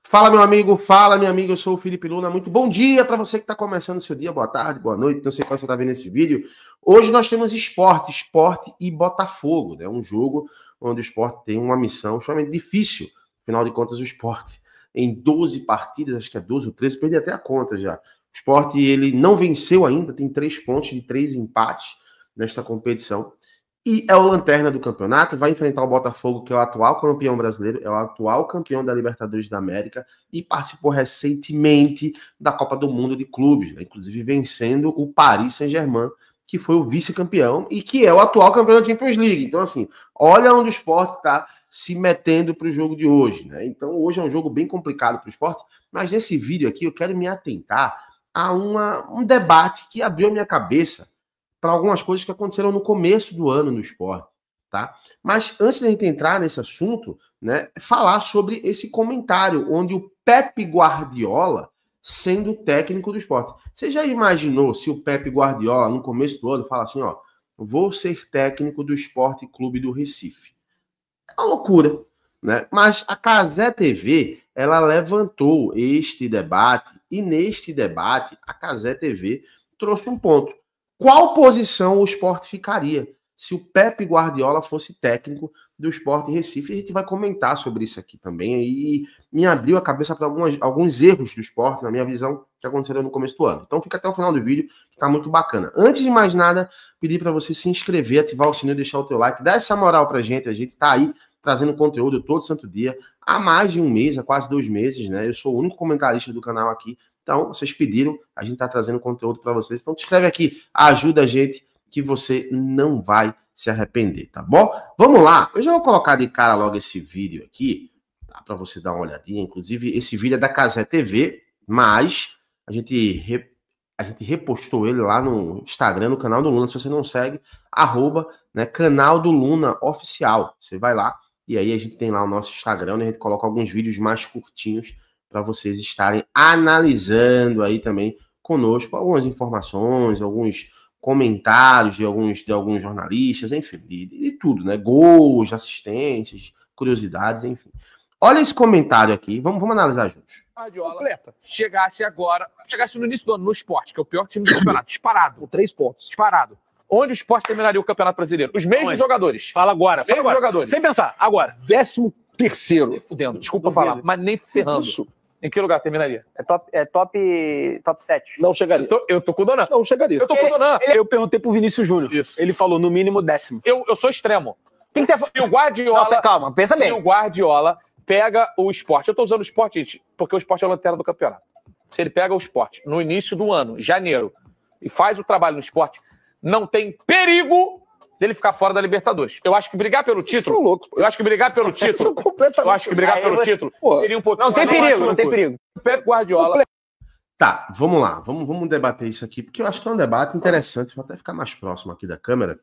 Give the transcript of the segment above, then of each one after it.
Fala, meu amigo, fala, minha amiga, eu sou o Felipe Luna. Muito bom dia para você que está começando o seu dia, boa tarde, boa noite, não sei qual você está vendo esse vídeo. Hoje nós temos esporte e Botafogo, né? Um jogo onde o esporte tem uma missão extremamente difícil. Afinal de contas, o esporte, em 12 partidas, acho que é 12 ou 13, perdi até a conta já. O esporte, ele não venceu ainda, tem 3 pontos de 3 empates nesta competição. E é o lanterna do campeonato, vai enfrentar o Botafogo, que é o atual campeão brasileiro, é o atual campeão da Libertadores da América e participou recentemente da Copa do Mundo de Clubes, né? Inclusive vencendo o Paris Saint-Germain, que foi o vice-campeão e que é o atual campeão da Champions League. Então, assim, olha onde o esporte está se metendo para o jogo de hoje, né? Então, hoje é um jogo bem complicado para o esporte, mas nesse vídeo aqui eu quero me atentar a um debate que abriu a minha cabeça para algumas coisas que aconteceram no começo do ano no esporte, tá? Mas antes da gente entrar nesse assunto, né, falar sobre esse comentário onde o Pep Guardiola sendo técnico do esporte. Você já imaginou se o Pep Guardiola no começo do ano fala assim, ó, vou ser técnico do Esporte Clube do Recife? É uma loucura, né? Mas a Cazé TV, ela levantou este debate e neste debate a Cazé TV trouxe um ponto. Qual posição o esporte ficaria se o Pep Guardiola fosse técnico do Sport Recife? A gente vai comentar sobre isso aqui também e me abriu a cabeça para alguns erros do esporte, na minha visão, que aconteceram no começo do ano. Então fica até o final do vídeo, que está muito bacana. Antes de mais nada, pedir para você se inscrever, ativar o sininho, deixar o teu like, dar essa moral para a gente está aí trazendo conteúdo todo santo dia, há mais de um mês, há quase 2 meses, né? Eu sou o único comentarista do canal aqui. Então, vocês pediram, a gente está trazendo conteúdo para vocês. Então, te inscreve aqui, ajuda a gente, que você não vai se arrepender, tá bom? Vamos lá, eu já vou colocar de cara logo esse vídeo aqui, tá? Para você dar uma olhadinha. Inclusive, esse vídeo é da Cazé TV, mas a gente repostou ele lá no Instagram, no canal do Luna. Se você não segue, @ canal do Luna oficial. Você vai lá, e aí a gente tem lá o nosso Instagram, onde a gente coloca alguns vídeos mais curtinhos, para vocês estarem analisando aí também conosco algumas informações, alguns comentários de alguns jornalistas, enfim, de tudo, né? Gols, assistências, curiosidades, enfim. Olha esse comentário aqui, vamos analisar juntos. Guardiola chegasse no início do ano no Sport, que é o pior time do campeonato, disparado. Com 3 pontos. Disparado. Onde o Sport terminaria o Campeonato Brasileiro? Os mesmos jogadores. Fala agora. Jogadores. Sem pensar, agora. 13º. Fudendo, desculpa falar, mas nem ferrando. Isso. Em que lugar terminaria? É top 7. Não chegaria. Eu tô com o Donan. Não chegaria. Eu tô com o Donan. Eu perguntei pro Vinícius Júnior. Isso. Ele falou no mínimo 10º. Eu sou extremo. Tem que ser... Se o Guardiola... Não, calma, pensa bem. Se o Guardiola pega o Sport... Eu tô usando o Sport, gente, porque o Sport é a lanterna do campeonato. Se ele pega o Sport no início do ano, janeiro, e faz o trabalho no Sport, não tem perigo dele ficar fora da Libertadores. Eu acho que brigar pelo título... loucos, eu acho que brigar pelo título... Eu acho que brigar pelo título seria um pouquinho... Não tem perigo, não tem perigo. O Pep Guardiola... Tá, vamos lá, vamos debater isso aqui, porque eu acho que é um debate interessante, vou até ficar mais próximo aqui da câmera,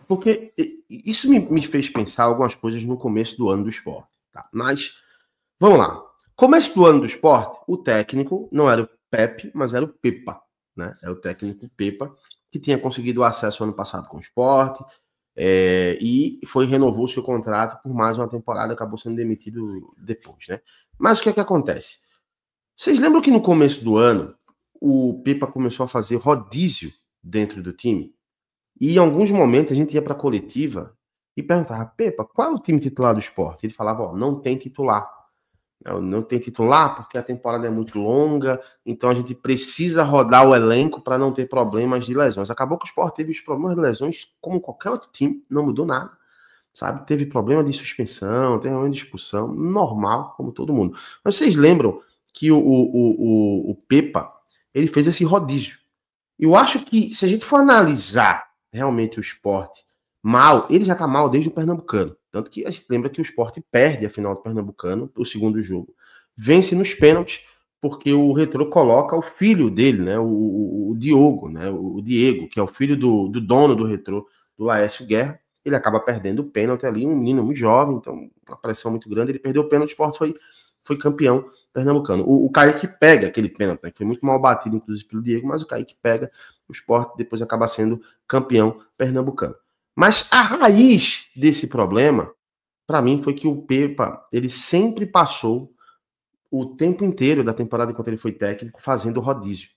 porque isso me fez pensar algumas coisas no começo do ano do esporte, tá? Mas, vamos lá. Começo do ano do esporte, o técnico não era o Pepe, mas era o Pepa, né? É o técnico Pepa, que tinha conseguido acesso ano passado com o esporte, e renovou o seu contrato por mais uma temporada, acabou sendo demitido depois, né? Mas o que é que acontece? Vocês lembram que no começo do ano o Pepa começou a fazer rodízio dentro do time? E em alguns momentos a gente ia para a coletiva e perguntava, Pepa, qual é o time titular do esporte? Ele falava, ó, não tem titular. Não tem titular porque a temporada é muito longa, então a gente precisa rodar o elenco para não ter problemas de lesões. Acabou que o esporte teve os problemas de lesões como qualquer outro time, não mudou nada, sabe? Teve problema de suspensão, teve problema de expulsão, normal, como todo mundo. Mas vocês lembram que o Pepa, ele fez esse rodízio. Eu acho que se a gente for analisar realmente o esporte mal, ele já tá mal desde o Pernambucano. Tanto que a gente lembra que o esporte perde a final do Pernambucano, o segundo jogo. Vence nos pênaltis, porque o Retrô coloca o filho dele, né? O Diogo, né? O Diego, que é o filho do dono do Retrô, do Laércio Guerra. Ele acaba perdendo o pênalti ali, um menino muito jovem, então uma pressão muito grande. Ele perdeu o pênalti, o esporte foi campeão pernambucano. O Kaique pega aquele pênalti, né, que foi muito mal batido, inclusive, pelo Diego, mas o Kaique pega, o esporte depois acaba sendo campeão pernambucano. Mas a raiz desse problema, para mim, foi que o Pepa, ele sempre passou o tempo inteiro da temporada, enquanto ele foi técnico, fazendo rodízio.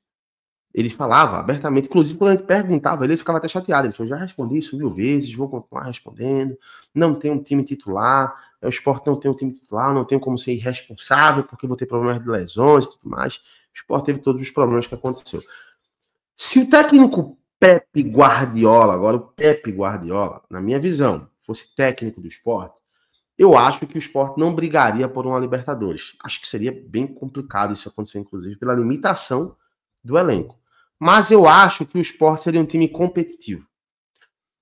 Ele falava abertamente, inclusive quando a gente perguntava, ele ficava até chateado. Ele falou, já respondi isso 1000 vezes, vou continuar respondendo. Não tem um time titular, o Sport não tem um time titular, não tenho como ser irresponsável, porque vou ter problemas de lesões e tudo mais. O Sport teve todos os problemas que aconteceu. Se o técnico Pepe Guardiola, agora o Pepe Guardiola, na minha visão, fosse técnico do Sport, eu acho que o Sport não brigaria por uma Libertadores. Acho que seria bem complicado isso acontecer, inclusive, pela limitação do elenco. Mas eu acho que o Sport seria um time competitivo.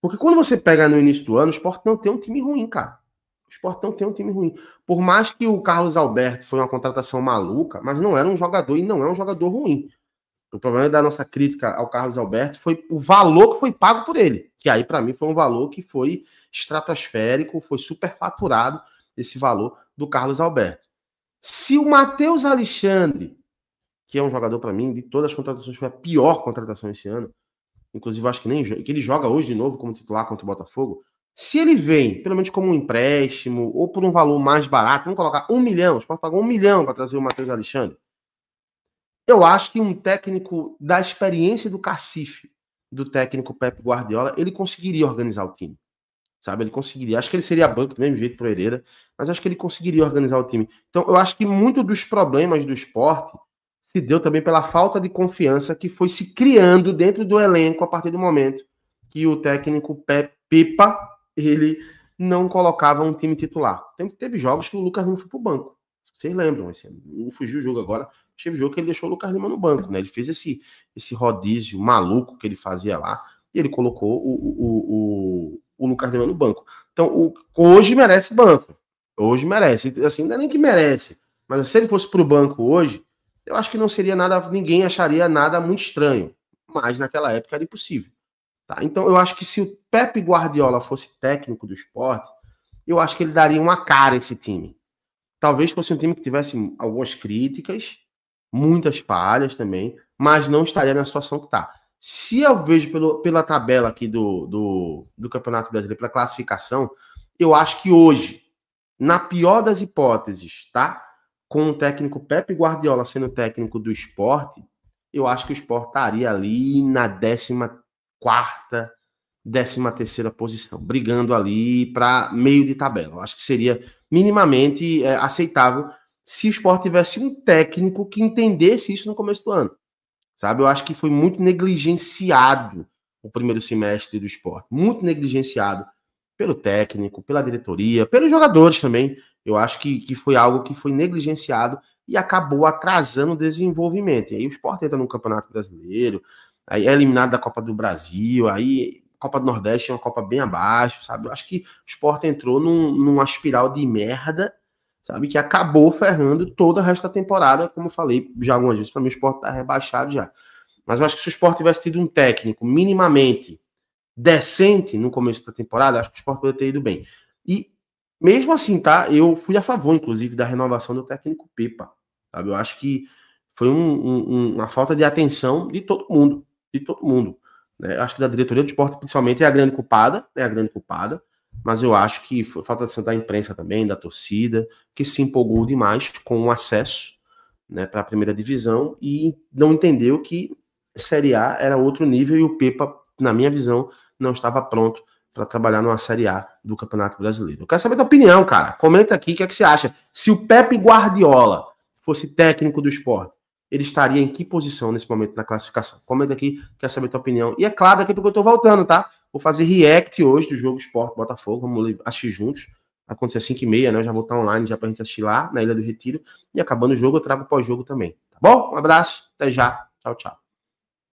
Porque quando você pega no início do ano, o Sport não tem um time ruim, cara. O Sport não tem um time ruim. Por mais que o Carlos Alberto foi uma contratação maluca, mas não era um jogador e não é um jogador ruim. O problema da nossa crítica ao Carlos Alberto foi o valor que foi pago por ele. Que aí, para mim, foi um valor que foi estratosférico, foi superfaturado esse valor do Carlos Alberto. Se o Matheus Alexandre, que é um jogador, para mim, de todas as contratações, foi a pior contratação esse ano, inclusive acho que ele joga hoje de novo como titular contra o Botafogo, se ele vem, pelo menos como um empréstimo, ou por um valor mais barato, vamos colocar 1 milhão, você pode pagar 1 milhão para trazer o Matheus Alexandre, eu acho que um técnico da experiência do cacife, do técnico Pepe Guardiola, ele conseguiria organizar o time. Sabe? Ele conseguiria. Acho que ele seria banco do mesmo jeito pro Herrera, mas acho que ele conseguiria organizar o time. Então, eu acho que muito dos problemas do Sport se deu também pela falta de confiança que foi se criando dentro do elenco a partir do momento que o técnico Pipa, ele não colocava um time titular. Teve jogos que o Lucas Lima foi pro banco. Vocês lembram? Não fugiu o jogo agora. Teve jogo que ele deixou o Lucas Lima no banco, né? Ele fez esse rodízio maluco que ele fazia lá e ele colocou o Lucas Lima no banco. Então, hoje merece banco. Hoje merece. Assim, não é nem que merece. Mas se ele fosse pro banco hoje, eu acho que não seria nada, ninguém acharia nada muito estranho. Mas naquela época era impossível. Tá? Então, eu acho que se o Pepe Guardiola fosse técnico do Sport, eu acho que ele daria uma cara a esse time. Talvez fosse um time que tivesse algumas críticas, muitas falhas também, mas não estaria na situação que está. Se eu vejo pela tabela aqui do Campeonato Brasileiro, pela classificação, eu acho que hoje, na pior das hipóteses, tá? Com o técnico Pepe Guardiola sendo técnico do Sport, eu acho que o Sport estaria ali na 14ª, 13ª posição, brigando ali para meio de tabela. Eu acho que seria minimamente aceitável se o Sport tivesse um técnico que entendesse isso no começo do ano. Sabe? Eu acho que foi muito negligenciado o primeiro semestre do Sport. Muito negligenciado pelo técnico, pela diretoria, pelos jogadores também. Eu acho que foi algo que foi negligenciado e acabou atrasando o desenvolvimento. E aí o Sport entra no Campeonato Brasileiro, aí é eliminado da Copa do Brasil, aí a Copa do Nordeste é uma Copa bem abaixo, sabe? Eu acho que o Sport entrou numa espiral de merda, sabe? Que acabou ferrando toda a resto da temporada, como eu falei já algumas vezes, para mim o Sport tá rebaixado já. Mas eu acho que se o Sport tivesse tido um técnico minimamente decente no começo da temporada, acho que o Sport poderia ter ido bem. E mesmo assim, tá? Eu fui a favor, inclusive, da renovação do técnico Pipa, sabe? Eu acho que foi uma falta de atenção de todo mundo, né? Acho que da diretoria do Sport, principalmente, é a grande culpada, mas eu acho que foi falta de atenção da imprensa também, da torcida, que se empolgou demais com o acesso, né, para a primeira divisão e não entendeu que Série A era outro nível e o Pepa, na minha visão, não estava pronto para trabalhar numa Série A do Campeonato Brasileiro. Eu quero saber a tua opinião, cara. Comenta aqui o que é que você acha. Se o Pepe Guardiola fosse técnico do Sport, ele estaria em que posição nesse momento na classificação? Comenta aqui, quero saber a tua opinião. E é claro, daqui porque eu tô voltando, tá? Vou fazer react hoje do jogo Sport Botafogo, vamos assistir juntos. Vai acontecer às 5h30, né? Eu já vou estar online já pra gente assistir lá na Ilha do Retiro. E acabando o jogo, eu trago pós-jogo também. Tá bom? Um abraço, até já. Tchau, tchau.